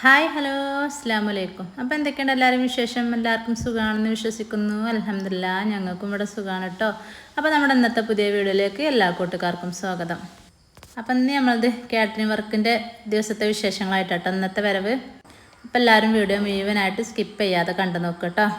Hi hello അസ്സലാമു അലൈക്കും. അപ്പോൾ എന്തൊക്കെയുണ്ട് എല്ലാവരും വിശേഷം? എല്ലാവർക്കും സുഖമാണെന്ന് വിശ്വസിക്കുന്നു. അൽഹംദുലില്ലാ ഞങ്ങൾക്കും ഇവിടെ സുഖമാണ് കേട്ടോ. അപ്പോൾ നമ്മുടെ ഇന്നത്തെ പുതിയ വീഡിയോയിലേക്ക് എല്ലാ കൂട്ടുകാർക്കും സ്വാഗതം. അപ്പം ഇന്ന് നമ്മളത് കാറ്ററിംഗ് വർക്കിൻ്റെ ദിവസത്തെ വിശേഷങ്ങളായിട്ടോ ഇന്നത്തെ വരവ്. അപ്പോൾ എല്ലാവരും വീഡിയോ മുഴുവനായിട്ട് സ്കിപ്പ് ചെയ്യാതെ കണ്ടു നോക്കുക കേട്ടോ.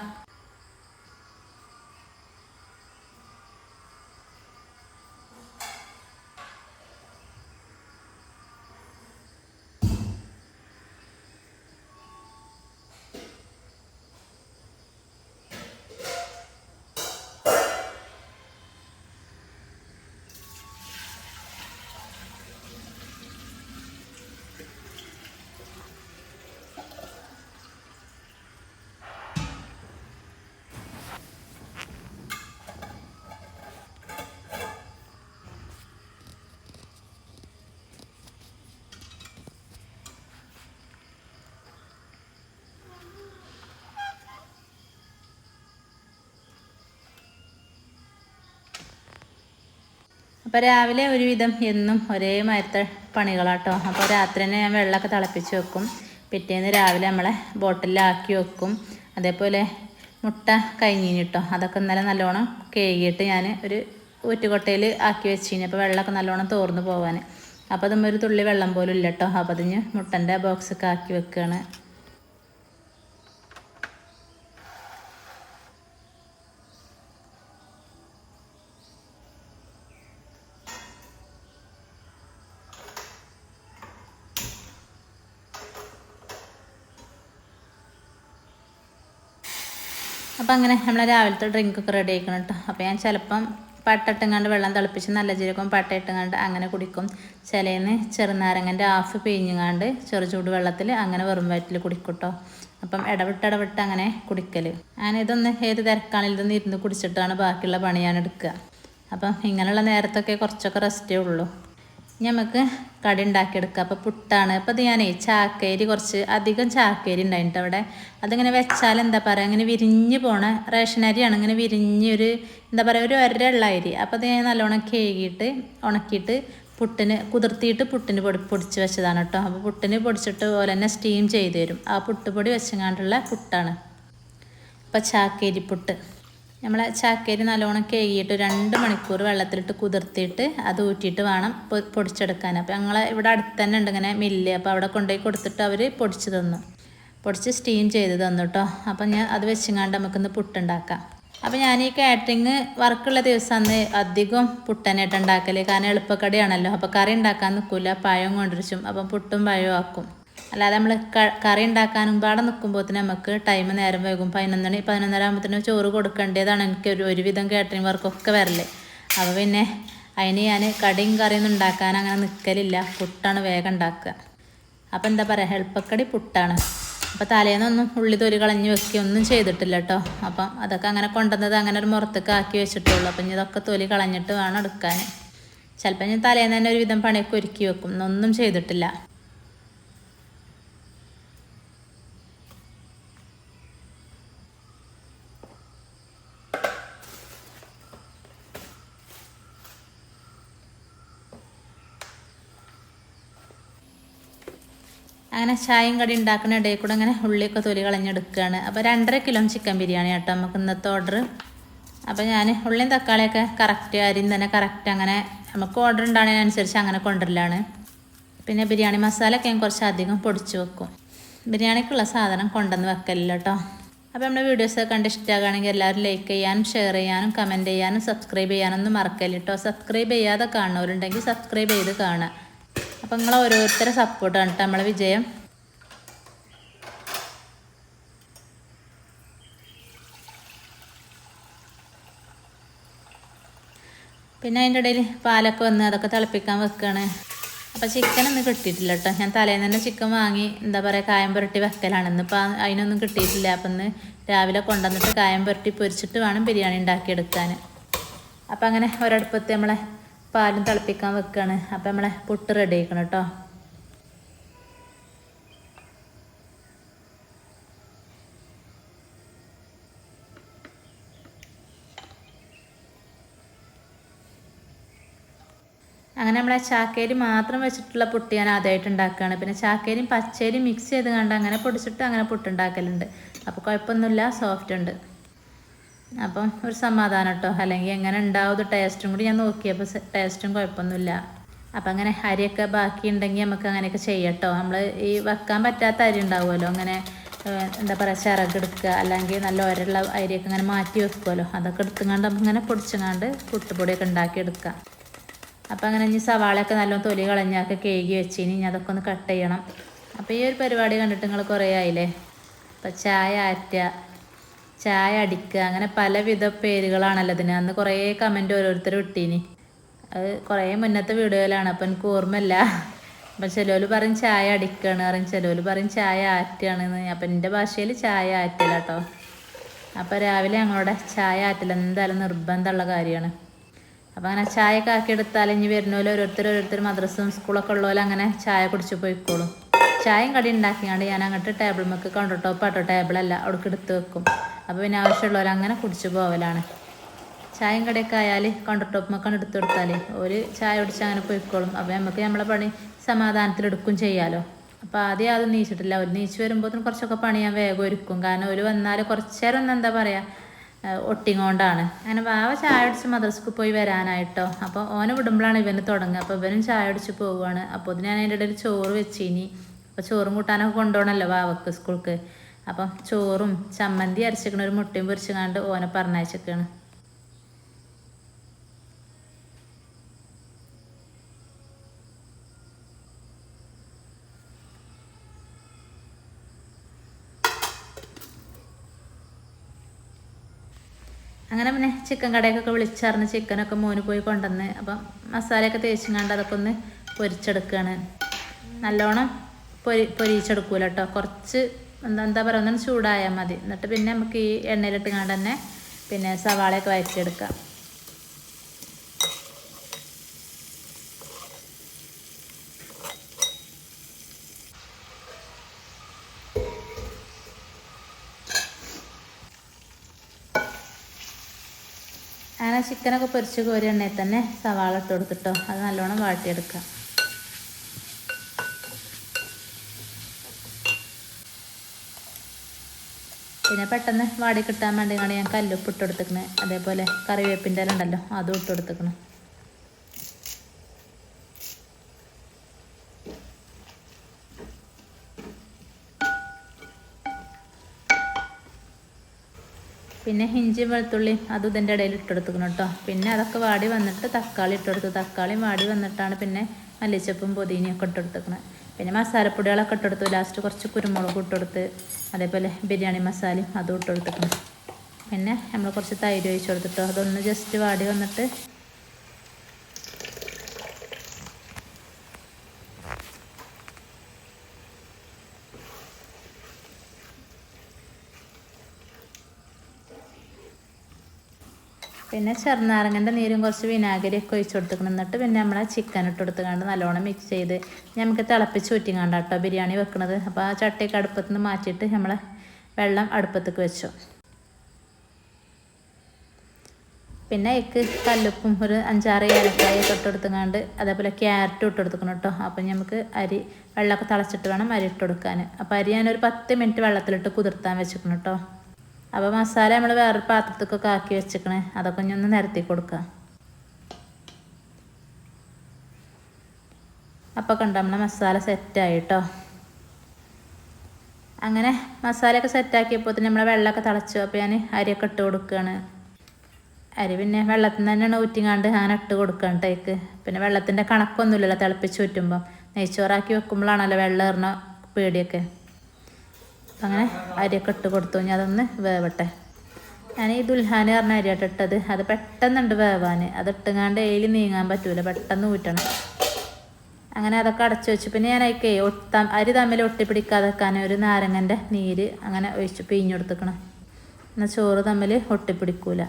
അപ്പോൾ രാവിലെ ഒരുവിധം എന്നും ഒരേ മാതിരത്തെ പണികളാട്ടോ. അപ്പോൾ രാത്രി തന്നെ ഞാൻ വെള്ളമൊക്കെ തിളപ്പിച്ച് വെക്കും. പിറ്റേന്ന് രാവിലെ നമ്മളെ ബോട്ടിലാക്കി വെക്കും. അതേപോലെ മുട്ട കഴിഞ്ഞിട്ടോ അതൊക്കെ ഇന്നലെ നല്ലോണം കഴുകിയിട്ട് ഞാൻ ഒരു ഊറ്റുകൊട്ടയിൽ ആക്കി വെച്ചിന്. അപ്പോൾ വെള്ളമൊക്കെ നല്ലോണം തോർന്ന് പോകാൻ. അപ്പോൾ അതും ഒരു തുള്ളി വെള്ളം പോലും ഇല്ല കേട്ടോ. അപ്പോൾ അതിന് മുട്ടൻ്റെ ബോക്സൊക്കെ ആക്കി വെക്കുകയാണ്. അപ്പോൾ അങ്ങനെ നമ്മൾ രാവിലത്തെ ഡ്രിങ്കൊക്കെ റെഡി ആക്കണം കേട്ടോ. അപ്പോൾ ഞാൻ ചിലപ്പം പട്ടിട്ടുങ്ങാണ്ട് വെള്ളം തിളപ്പിച്ച് നല്ല ജീരകം പട്ട ഇട്ടുങ്ങാണ്ട് അങ്ങനെ കുടിക്കും. ചിലന്ന് ചെറുനാരങ്ങൻ്റെ ഹാഫ് പിഴിഞ്ഞുങ്ങാണ്ട് ചൂട് വെള്ളത്തിൽ അങ്ങനെ വെറും വയറ്റിൽ കുടിക്കും കേട്ടോ. അപ്പം ഇടവിട്ട് അങ്ങനെ കുടിക്കൽ. ഞാനിതൊന്ന് ഏത് തിരക്കാണെങ്കിലും ഇതൊന്ന് ഇരുന്ന് കുടിച്ചിട്ടാണ് ബാക്കിയുള്ള പണി ഞാൻ എടുക്കുക. അപ്പം ഇങ്ങനെയുള്ള നേരത്തൊക്കെ കുറച്ചൊക്കെ റെസ്റ്റേ ഉള്ളൂ. നമുക്ക് കടി ഉണ്ടാക്കിയെടുക്കുക. അപ്പോൾ പുട്ടാണ്. അപ്പോൾ അത് ഞാനേ ചാക്കേരി കുറച്ച് അധികം ചാക്കേരി ഉണ്ടായിട്ട് അവിടെ അതിങ്ങനെ വെച്ചാൽ എന്താ പറയുക അങ്ങനെ വിരിഞ്ഞ് പോണ റേഷൻ അരിയാണ്. ഇങ്ങനെ വിരിഞ്ഞൊരു എന്താ പറയുക ഒരു ഒരള്ള അരി. അപ്പോൾ അത് ഞാൻ നല്ലോണം കേകിയിട്ട് ഉണക്കിയിട്ട് പുട്ടിന് കുതിർത്തിയിട്ട് പുട്ടിന് പൊടിച്ച് വെച്ചതാണ് കേട്ടോ. അപ്പോൾ പുട്ടിന് പൊടിച്ചിട്ട് പോലെ തന്നെ സ്റ്റീം ചെയ്ത് തരും. ആ പുട്ടുപൊടി വെച്ചങ്ങാണ്ടുള്ള പുട്ടാണ്. അപ്പോൾ ചാക്കേരി പുട്ട് നമ്മളെ ചാക്കേരി നല്ലോണം കഴുകിയിട്ട് 2 മണിക്കൂർ വെള്ളത്തിലിട്ട് കുതിർത്തിയിട്ട് അത് ഊറ്റിയിട്ട് വേണം പൊടിച്ചെടുക്കാൻ. അപ്പോൾ ഞങ്ങളെ ഇവിടെ അടുത്ത് തന്നെ ഉണ്ട് ഇങ്ങനെ മില്ല്. അപ്പോൾ അവിടെ കൊണ്ടുപോയി കൊടുത്തിട്ട് അവർ പൊടിച്ച് തന്നു. പൊടിച്ച് സ്റ്റീം ചെയ്ത് തന്നു കേട്ടോ. അപ്പം ഞാൻ അത് വെച്ചങ്ങാണ്ട് നമുക്കിന്ന് പുട്ടുണ്ടാക്കാം. അപ്പോൾ ഞാൻ ഈ കാറ്ററിങ് വർക്കുള്ള ദിവസം അന്ന് അധികം പുട്ടനായിട്ട് ഉണ്ടാക്കൽ. കാരണം എളുപ്പക്കടിയാണല്ലോ. അപ്പോൾ കറി ഉണ്ടാക്കാൻ നിൽക്കില്ല, പഴം കൊണ്ടുവരും. അപ്പം പുട്ടും പഴവും ആക്കും. അല്ലാതെ നമ്മൾ കറി ഉണ്ടാക്കാനും പാടെ നിൽക്കുമ്പോഴത്തേന് നമുക്ക് ടൈം നേരം വൈകും. 11:30 ആകുമ്പോഴത്തേനും ചോറ് കൊടുക്കേണ്ടതാണ് എനിക്ക് ഒരുവിധം കാറ്ററിംഗ് വർക്കൊക്കെ വരല്. അപ്പോൾ പിന്നെ അതിന് ഞാൻ കടിയും കറിയൊന്നും ഉണ്ടാക്കാൻ അങ്ങനെ നിൽക്കലില്ല. പുട്ടാണ് വേഗം ഉണ്ടാക്കുക. അപ്പോൾ എന്താ പറയുക എളുപ്പക്കടി പുട്ടാണ്. അപ്പോൾ തലേന്നൊന്നും ഉള്ളി തൊലി കളഞ്ഞ് വെക്കുകയൊന്നും ചെയ്തിട്ടില്ല കേട്ടോ. അപ്പം അതൊക്കെ അങ്ങനെ കൊണ്ടുവന്നത് അങ്ങനെ ഒരു മുറത്തൊക്കെ ആക്കി വെച്ചിട്ടുള്ളൂ. അപ്പം ഇതൊക്കെ തൊലി കളഞ്ഞിട്ട് വേണം എടുക്കാൻ. ചിലപ്പോൾ ഞാൻ തലേന്ന് തന്നെ ഒരുവിധം പണിയൊക്കെ ഒരുക്കി വെക്കും. ഒന്നും ചെയ്തിട്ടില്ല. അങ്ങനെ ചായയും കടി ഉണ്ടാക്കുന്ന ഇടയിൽ കൂടെ അങ്ങനെ ഉള്ളിയൊക്കെ തൊലി കളഞ്ഞെടുക്കുകയാണ്. അപ്പോൾ 2.5 കിലോ ചിക്കൻ ബിരിയാണി കേട്ടോ നമുക്ക് ഇന്നത്തെ ഓർഡർ. അപ്പോൾ ഞാൻ ഉള്ളിയും തക്കാളിയൊക്കെ കറക്റ്റ് അരിയും തന്നെ കറക്റ്റ് അങ്ങനെ നമുക്ക് ഓർഡർ ഉണ്ടാകുന്നതിനനുസരിച്ച് അങ്ങനെ കൊണ്ടുവരലാണ്. പിന്നെ ബിരിയാണി മസാലയൊക്കെ ഞാൻ കുറച്ച് അധികം പൊടിച്ച് വെക്കും. ബിരിയാണിക്കുള്ള സാധനം കൊണ്ടുവന്ന് വെക്കലില്ല കേട്ടോ. അപ്പോൾ നമ്മുടെ വീഡിയോസൊക്കെ കണ്ട് ഇഷ്ടമാകുകയാണെങ്കിൽ എല്ലാവരും ലൈക്ക് ചെയ്യാനും ഷെയർ ചെയ്യാനും കമൻറ്റ് ചെയ്യാനും സബ്സ്ക്രൈബ് ചെയ്യാനൊന്നും മറക്കല്ല കേട്ടോ. സബ്സ്ക്രൈബ് ചെയ്യാതെ കാണുന്നവരുണ്ടെങ്കിൽ സബ്സ്ക്രൈബ് ചെയ്ത് കാണുക. അപ്പം നിങ്ങൾ ഓരോരുത്തരെ സപ്പോർട്ടാണ് കേട്ടോ നമ്മളെ വിജയം. പിന്നെ അതിൻ്റെ ഇടയിൽ പാലൊക്കെ വന്ന് അതൊക്കെ തിളപ്പിക്കാൻ വെക്കുകയാണ്. അപ്പോൾ ചിക്കനൊന്നും കിട്ടിയിട്ടില്ല കേട്ടോ. ഞാൻ തലേന്ന് തന്നെ ചിക്കൻ വാങ്ങി എന്താ പറയുക കായം പുരട്ടി വെക്കലാണ്. ഇന്നിപ്പോൾ അതിനൊന്നും കിട്ടിയിട്ടില്ല. അപ്പം ഇന്ന് രാവിലെ കൊണ്ടുവന്നിട്ട് കായം പുരട്ടി പൊരിച്ചിട്ട് വേണം ബിരിയാണി ഉണ്ടാക്കിയെടുക്കാൻ. അപ്പം അങ്ങനെ ഒരടുപ്പത്ത് നമ്മളെ പാലും തിളപ്പിക്കാൻ വെക്കുകയാണ്. അപ്പം നമ്മളെ പുട്ട് റെഡി ആക്കണം കേട്ടോ. അങ്ങനെ നമ്മളെ ചാക്കേരി മാത്രം വെച്ചിട്ടുള്ള പുട്ട് ഞാൻ ആദ്യമായിട്ട് ഉണ്ടാക്കുകയാണ്. പിന്നെ ചാക്കേരിയും പച്ചരിയും മിക്സ് ചെയ്ത് കണ്ട് അങ്ങനെ പൊടിച്ചിട്ട് അങ്ങനെ പുട്ടുണ്ടാക്കലുണ്ട്. അപ്പോൾ കുഴപ്പമൊന്നുമില്ല, സോഫ്റ്റ് ഉണ്ട്. അപ്പം ഒരു സമാധാനം കേട്ടോ. അല്ലെങ്കിൽ എങ്ങനെ ഉണ്ടാവും ടേസ്റ്റും കൂടി ഞാൻ നോക്കിയപ്പോൾ ടേസ്റ്റും കുഴപ്പമൊന്നുമില്ല. അപ്പം അങ്ങനെ അരിയൊക്കെ ബാക്കി ഉണ്ടെങ്കിൽ നമുക്ക് അങ്ങനെയൊക്കെ ചെയ്യട്ടോ. നമ്മൾ ഈ വെക്കാൻ പറ്റാത്ത അരി ഉണ്ടാവുമല്ലോ, അങ്ങനെ എന്താ പറയുക ചിറകെടുക്കുക, അല്ലെങ്കിൽ നല്ല ഒരയുള്ള അരിയൊക്കെ ഇങ്ങനെ മാറ്റി വെക്കുമല്ലോ, അതൊക്കെ എടുത്തുകൊണ്ട് നമുക്ക് ഇങ്ങനെ പൊടിച്ചുകൊണ്ട് പുട്ടുപൊടിയൊക്കെ ഉണ്ടാക്കിയെടുക്കാം. അപ്പോൾ അങ്ങനെ ഇനി സവാളയൊക്കെ നല്ലോണം തൊലി കളഞ്ഞാൽ കേകി വെച്ച് ഇനി അതൊക്കെ ഒന്ന് കട്ട് ചെയ്യണം. അപ്പോൾ ഈ ഒരു പരിപാടി കണ്ടിട്ട് നിങ്ങൾ കുറേ ആയില്ലേ. അപ്പോൾ ചായ ആറ്റുക, ചായ അടിക്കുക, അങ്ങനെ പലവിധ പേരുകളാണല്ലോ ഇതിന്. അന്ന് കുറേ കമൻറ്റ് ഓരോരുത്തരും ഇട്ടീനി. അത് കുറേ മുന്നത്തെ വീഡിയോയിലാണ്, അപ്പോൾ എനിക്ക് ഓർമ്മയില്ല. അപ്പം ചിലവർ പറയും ചായ അടിക്കുകയാണ് പറയും, ചിലവർ പറയും ചായ ആറ്റുകയാണെന്ന്. അപ്പം എൻ്റെ ഭാഷയിൽ ചായ ആറ്റില്ല കേട്ടോ. അപ്പോൾ രാവിലെ ഞങ്ങളുടെ ചായ ആറ്റില്ല എന്തായാലും നിർബന്ധമുള്ള കാര്യമാണ്. അപ്പോൾ അങ്ങനെ ചായയൊക്കെ ആക്കിയെടുത്താൽ ഇനി വരുന്ന പോലെ ഓരോരുത്തർ മദ്രസും സ്കൂളൊക്കെ ഉള്ളപോലെ അങ്ങനെ ചായ കുടിച്ച് പോയിക്കോളും. ചായയും കടി ഉണ്ടാക്കിയാണ്ട് ഞാൻ അങ്ങോട്ട് ടേബിൾ നമുക്ക് കൗണ്ടർ ടോപ്പാട്ടോ, ടേബിളല്ല, അവിടേക്ക് എടുത്ത് വെക്കും. അപ്പോൾ പിന്നെ ആവശ്യമുള്ളവരെ അങ്ങനെ കുടിച്ച് പോവലാണ്. ചായയും കടിയൊക്കെ ആയാൽ കൗണ്ടർ ടോപ്പ് മക്കാൻ എടുത്ത് കൊടുത്താൽ ഒരു ചായ കുടിച്ച് അങ്ങനെ പോയിക്കോളും. അപ്പോൾ നമുക്ക് നമ്മളെ പണി സമാധാനത്തിലെടുക്കും ചെയ്യാമല്ലോ. അപ്പോൾ ആദ്യം അത് നീച്ചിട്ടില്ല. ഒരു നീച്ച് വരുമ്പോഴത്തേനും കുറച്ചൊക്കെ പണി ഞാൻ വേഗം ഒരുക്കും. കാരണം ഒരു വന്നാൽ കുറച്ച് നേരം ഒന്ന് എന്താ പറയുക ഒട്ടിങ്ങോണ്ടാണ്. അങ്ങനെ വാവ ചായ അടിച്ച് മദ്രസക്ക് പോയി വരാനായിട്ടോ. അപ്പോൾ ഓനെ വിടുമ്പോഴാണ് ഇവന് തുടങ്ങുക. അപ്പോൾ ഇവനും ചായ അടിച്ച് പോവുകയാണ്. അപ്പോൾ ഞാൻ അതിൻ്റെ ഇടയിൽ ചോറ് വെച്ചിനി. അപ്പോൾ ചോറും കൂട്ടാനൊക്കെ കൊണ്ടുപോകണമല്ലോ വാവക്ക് സ്കൂൾക്ക്. അപ്പം ചോറും ചമ്മന്തി അരച്ചിക്കണ ഒരു മുട്ടയും പൊരിച്ചുകൊണ്ട് ഓനെ പറഞ്ഞയച്ചിരിക്കുകയാണ്. അങ്ങനെ പിന്നെ ചിക്കൻ കടയൊക്കെ വിളിച്ചറിഞ്ഞ് ചിക്കനൊക്കെ മോന് പോയി കൊണ്ടുവന്ന് അപ്പം മസാലയൊക്കെ തേച്ചിങ്ങാണ്ട് അതൊക്കെ ഒന്ന് പൊരിച്ചെടുക്കുകയാണ്. നല്ലോണം പൊരിച്ചെടുക്കൂല കേട്ടോ. കുറച്ച് എന്താ പറയുക ഒന്നും ചൂടായാൽ മതി. എന്നിട്ട് പിന്നെ നമുക്ക് ഈ എണ്ണയിലിട്ടുകൊണ്ട് തന്നെ പിന്നെ സവാളയൊക്കെ വഴറ്റിയെടുക്കാം. അങ്ങനെ ചിക്കനൊക്കെ പൊരിച്ച് കോരി എണ്ണയിൽ തന്നെ സവാള ഇട്ട് കൊടുത്തിട്ടോ. അത് നല്ലോണം വാട്ടിയെടുക്കാം. പിന്നെ പെട്ടെന്ന് വാടി കിട്ടാൻ വേണ്ടിയാണ് ഞാൻ കല്ലുപ്പ് ഇട്ട് കൊടുത്തിക്കണ്. അതേപോലെ കറിവേപ്പിൻ്റെ ഇല ഉണ്ടല്ലോ അതും ഇട്ട് കൊടുത്തിക്കണം. പിന്നെ ഇഞ്ചിയും വെളുത്തുള്ളിയും അതും ഇതിൻ്റെ ഇടയിൽ ഇട്ടെടുക്കണം കേട്ടോ. പിന്നെ അതൊക്കെ വാടി വന്നിട്ട് തക്കാളി ഇട്ടെടുത്തു. തക്കാളിയും വാടി വന്നിട്ടാണ് പിന്നെ മല്ലിച്ചപ്പും പുതിനയൊക്കെ ഇട്ടെടുത്തിക്കണം. പിന്നെ മസാലപ്പൊടികളൊക്കെ ഇട്ടെടുത്തു. ലാസ്റ്റ് കുറച്ച് കുരുമുളക് ഇട്ടെടുത്ത് അതേപോലെ ബിരിയാണി മസാലയും അതും ഇട്ടെടുത്തിക്കണം. പിന്നെ നമ്മൾ കുറച്ച് തൈര് ഒഴിച്ച് കൊടുത്തിട്ടോ. അതൊന്ന് ജസ്റ്റ് വാടി വന്നിട്ട് പിന്നെ ചെറുനാരങ്ങൻ്റെ നീരും കുറച്ച് വിനാഗിരിയൊക്കെ ഒഴിച്ച് കൊടുത്തിക്കണം. എന്നിട്ട് പിന്നെ നമ്മൾ ചിക്കൻ ഇട്ട് കൊടുത്തുകൊണ്ട് നല്ലോണം മിക്സ് ചെയ്ത് നമുക്ക് തിളപ്പിച്ച് ഊറ്റിങ്ങാണ്ട് കേട്ടോ ബിരിയാണി വെക്കുന്നത്. അപ്പോൾ ആ ചട്ടിയൊക്കെ അടുപ്പത്ത് നിന്ന് മാറ്റിയിട്ട് നമ്മൾ വെള്ളം അടുപ്പത്തേക്ക് വെച്ചു. പിന്നെ അതിക്ക് കല്ലുപ്പും ഒരു 5-6 ഏലക്കായൊക്കെ ഇട്ട് കൊടുത്തുകൊണ്ട് അതേപോലെ ക്യാരറ്റും ഇട്ട് കൊടുക്കണം കേട്ടോ. അപ്പം നമുക്ക് അരി വെള്ളമൊക്കെ തിളച്ചിട്ട് വേണം അരി ഇട്ട് കൊടുക്കാൻ. അപ്പോൾ അരി ഞാനൊരു 10 മിനിറ്റ് വെള്ളത്തിലിട്ട് കുതിർത്താൻ വെച്ചിരിക്കണം കേട്ടോ. അപ്പോൾ മസാല നമ്മൾ വേറൊരു പാത്രത്തേക്കൊക്കെ ആക്കി വെച്ചിക്കണേ. അതൊക്കെ ഇനി ഒന്ന് നിരത്തി കൊടുക്കുക. അപ്പോൾ കണ്ടോ നമ്മളെ മസാല സെറ്റായി കേട്ടോ. അങ്ങനെ മസാലയൊക്കെ സെറ്റാക്കിയപ്പോൾ തന്നെ നമ്മളെ വെള്ളമൊക്കെ തിളച്ചു. അപ്പോൾ ഞാൻ അരിയൊക്കെ ഇട്ട് കൊടുക്കുകയാണ്. അരി പിന്നെ വെള്ളത്തിൽ നിന്ന് തന്നെയാണ് ഊറ്റിങ്ങാണ്ട് അങ്ങനെ ഇട്ട് കൊടുക്കുകയാണ് ടേക്ക്. പിന്നെ വെള്ളത്തിൻ്റെ കണക്കൊന്നുമില്ലല്ലോ തിളപ്പിച്ച് ഊറ്റുമ്പം. നെയ്ച്ചോറാക്കി വെക്കുമ്പോഴാണല്ലോ വെള്ളം ഏറുന്ന പേടിയൊക്കെ. അങ്ങനെ അരിയൊക്കെ ഇട്ട് കൊടുത്തു. ഞാൻ അതൊന്ന് വേവട്ടെ. ഞാൻ ഈ ദുൽഹാന് പറഞ്ഞ അരിയായിട്ട് ഇട്ടത്. അത് പെട്ടെന്നുണ്ട് വേവാൻ. അത് ഇട്ടുങ്ങാണ്ട് എയിൽ നീങ്ങാൻ പറ്റൂല, പെട്ടെന്ന് ഊറ്റണം. അങ്ങനെ അതൊക്കെ അടച്ചു വെച്ചു. പിന്നെ ഞാൻ അതിക്ക് അരി തമ്മിൽ ഒട്ടിപ്പിടിക്കാതെ വെക്കാൻ ഒരു നാരങ്ങൻ്റെ നീര് അങ്ങനെ ഒഴിച്ച് പിഴിഞ്ഞെടുത്തുക്കണം. എന്നാൽ ചോറ് തമ്മിൽ ഒട്ടിപ്പിടിക്കൂല.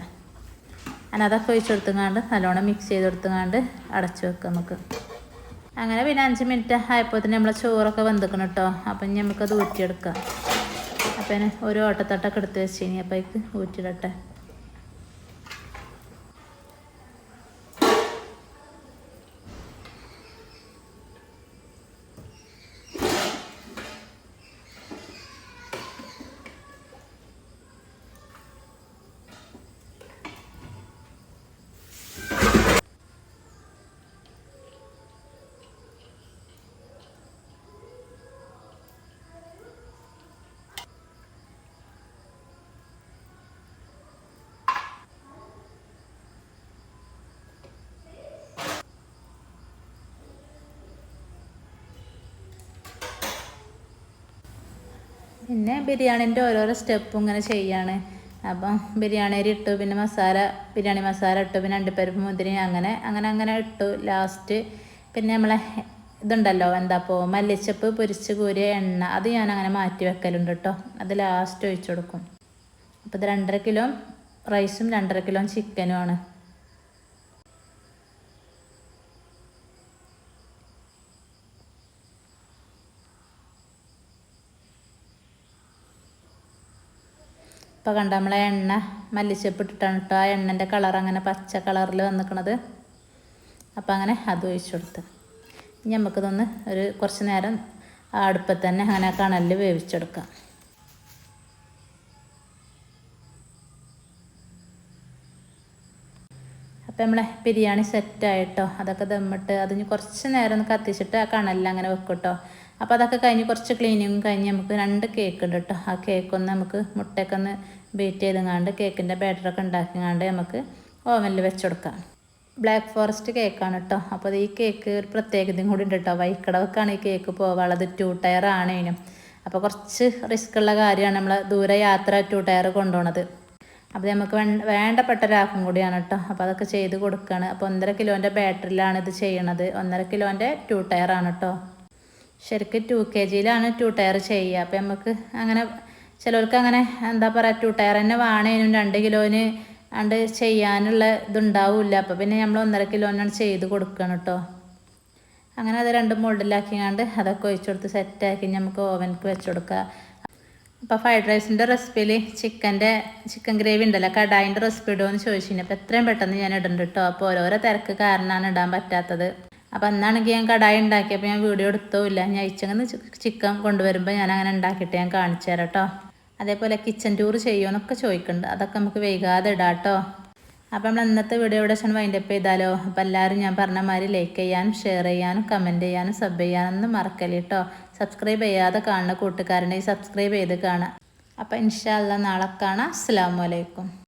അങ്ങനെ അതൊക്കെ ഒഴിച്ചെടുത്തുങ്ങാണ്ട് നല്ലോണം മിക്സ് ചെയ്തെടുത്തുങ്ങാണ്ട് അടച്ചു വെക്കാം നമുക്ക്. അങ്ങനെ പിന്നെ 5 മിനിറ്റ് ആയപ്പോൾ തന്നെ നമ്മളെ ചോറൊക്കെ വെന്തിക്കണം കേട്ടോ. അപ്പം ഇനി നമുക്കത് ഊറ്റിയെടുക്കാം. അപ്പം ഒരു ഓട്ടത്തട്ടൊക്കെ എടുത്ത് വെച്ച് കഴിഞ്ഞാൽ അപ്പോഴേക്ക് ഊറ്റിയിടട്ടെ. പിന്നെ ബിരിയാണീൻ്റെ ഓരോരോ സ്റ്റെപ്പും ഇങ്ങനെ ചെയ്യാണ്. അപ്പം ബിരിയാണി അരി ഇട്ടു, പിന്നെ ബിരിയാണി മസാല ഇട്ടു, പിന്നെ അണ്ടിപ്പരിപ്പ് മുന്തിരി അങ്ങനെ ഇട്ടു. ലാസ്റ്റ് പിന്നെ നമ്മളെ ഇതുണ്ടല്ലോ എന്താപ്പോൾ മല്ലിച്ചപ്പ് പൊരിച്ച് കോരിയ എണ്ണ, അത് ഞാൻ അങ്ങനെ മാറ്റി വെക്കലുണ്ട് കേട്ടോ. അത് ലാസ്റ്റ് ഒഴിച്ചു കൊടുക്കും. അപ്പോൾ ഇത് 2.5 കിലോ റൈസും 2.5 കിലോ ചിക്കനുമാണ്. ഇപ്പോൾ കണ്ട നമ്മളെ എണ്ണ മല്ലിച്ചപ്പ് ഇട്ടിട്ടാണ് കേട്ടോ. ആ എണ്ണൻ്റെ കളർ അങ്ങനെ പച്ച കളറിൽ വന്നിക്കണത്. അപ്പോൾ അങ്ങനെ അത് ഒഴിച്ചു കൊടുത്ത് ഇനി നമുക്കിതൊന്ന് കുറച്ച് നേരം അടുപ്പത്ത് തന്നെ അങ്ങനെ കണലിൽ വേവിച്ചെടുക്കാം. അപ്പോൾ നമ്മളെ ബിരിയാണി സെറ്റായിട്ടോ. അതൊക്കെ ദമ്മിട്ട് അതിന് കുറച്ച് നേരം ഒന്ന് കത്തിച്ചിട്ട് ആ കണലിൽ അങ്ങനെ വെക്കും കേട്ടോ. അപ്പോൾ അതൊക്കെ കഴിഞ്ഞ് കുറച്ച് ക്ലീനിങ്ങും കഴിഞ്ഞ് നമുക്ക് 2 കേക്ക് ഉണ്ട് കേട്ടോ. ആ കേക്കൊന്ന് നമുക്ക് മുട്ടയൊക്കെ ഒന്ന് ബീറ്റ് ചെയ്തങ്ങാണ്ട് കേക്കിൻ്റെ ബാറ്ററൊക്കെ ഉണ്ടാക്കിങ്ങാണ്ട് നമുക്ക് ഓവനിൽ വെച്ചുകൊടുക്കാം. ബ്ലാക്ക് ഫോറസ്റ്റ് കേക്കാണ് കേട്ടോ. അപ്പോൾ ഈ കേക്ക് ഒരു പ്രത്യേകതയും കൂടി ഉണ്ട് കേട്ടോ. വൈക്കടവക്കാണ് ഈ കേക്ക് പോകാനുള്ളത്. 2 ടയർ ആണ് ഇതിനും. അപ്പോൾ കുറച്ച് റിസ്ക് ഉള്ള കാര്യമാണ് നമ്മൾ ദൂരെ യാത്ര 2 ടയർ കൊണ്ടുപോകണത്. അപ്പോൾ നമുക്ക് വേണ്ടപ്പെട്ട ഒരാൾക്കും കൂടിയാണ് കേട്ടോ. അപ്പോൾ അതൊക്കെ ചെയ്ത് കൊടുക്കുകയാണ്. അപ്പോൾ 1.5 കിലോൻ്റെ ബാറ്ററിലാണ് ഇത് ചെയ്യണത്. 1.5 കിലോൻ്റെ 2 ടയർ ആണ് കേട്ടോ. ശരിക്കും 2 kgയിലാണ് 2 ടയർ ചെയ്യുക. അപ്പോൾ നമുക്ക് അങ്ങനെ ചിലർക്ക് അങ്ങനെ എന്താ പറയുക 2 ടയർ തന്നെ വേണേനും 2 കിലോന് അണ്ട് ചെയ്യാനുള്ള ഇതുണ്ടാവില്ല. അപ്പോൾ പിന്നെ നമ്മൾ 1.5 കിലോനാണ് ചെയ്ത് കൊടുക്കണം കേട്ടോ. അങ്ങനെ അത് 2 മോൾഡിലാക്കിങ്ങാണ്ട് അതൊക്കെ ഒഴിച്ചു കൊടുത്ത് സെറ്റാക്കി നമുക്ക് ഓവനിക്ക് വെച്ച് കൊടുക്കുക. അപ്പോൾ ഫ്രൈഡ് റൈസിൻ്റെ റെസിപ്പിയിൽ ചിക്കൻ ഗ്രേവി ഉണ്ടല്ലോ, കടായിൻ്റെ റെസിപ്പി ഇടുമെന്ന് ചോദിച്ചിരുന്നു. അപ്പോൾ എത്രയും പെട്ടെന്ന് ഞാൻ ഇടുന്നുണ്ട് കേട്ടോ. അപ്പോൾ ഓരോരോ തിരക്ക് കാരണമാണ് ഇടാൻ പറ്റാത്തത്. അപ്പോൾ അന്നാണെങ്കിൽ ഞാൻ കടായി ഉണ്ടാക്കിയപ്പോൾ ഞാൻ വീഡിയോ എടുത്തുമില്ല. ഞാൻ ഇച്ചങ്ങനെ ചിക്കൻ കൊണ്ടുവരുമ്പോൾ ഞാൻ അങ്ങനെ ഉണ്ടാക്കിയിട്ട് ഞാൻ കാണിച്ചു തരാം കേട്ടോ. അതേപോലെ കിച്ചൺ ടൂർ ചെയ്യുമെന്നൊക്കെ ചോദിക്കുന്നുണ്ട്. അതൊക്കെ നമുക്ക് വൈകാതെ ഇടാം കേട്ടോ. അപ്പോൾ നമ്മൾ ഇന്നത്തെ വീഡിയോ ഇവിടെ വൈൻഡപ്പ് ചെയ്താലോ. അപ്പോൾ എല്ലാവരും ഞാൻ പറഞ്ഞ മാതിരി ലൈക്ക് ചെയ്യാനും ഷെയർ ചെയ്യാനും കമൻറ്റ് ചെയ്യാനും സബ് ചെയ്യാനൊന്നും മറക്കല്ലേ കേട്ടോ. സബ്സ്ക്രൈബ് ചെയ്യാതെ കാണുന്ന കൂട്ടുകാരനെ സബ്സ്ക്രൈബ് ചെയ്ത് കാണാം. അപ്പോൾ ഇൻഷാ അല്ലാഹ് നാളെ കാണാം. അസ്സലാമു അലൈക്കും.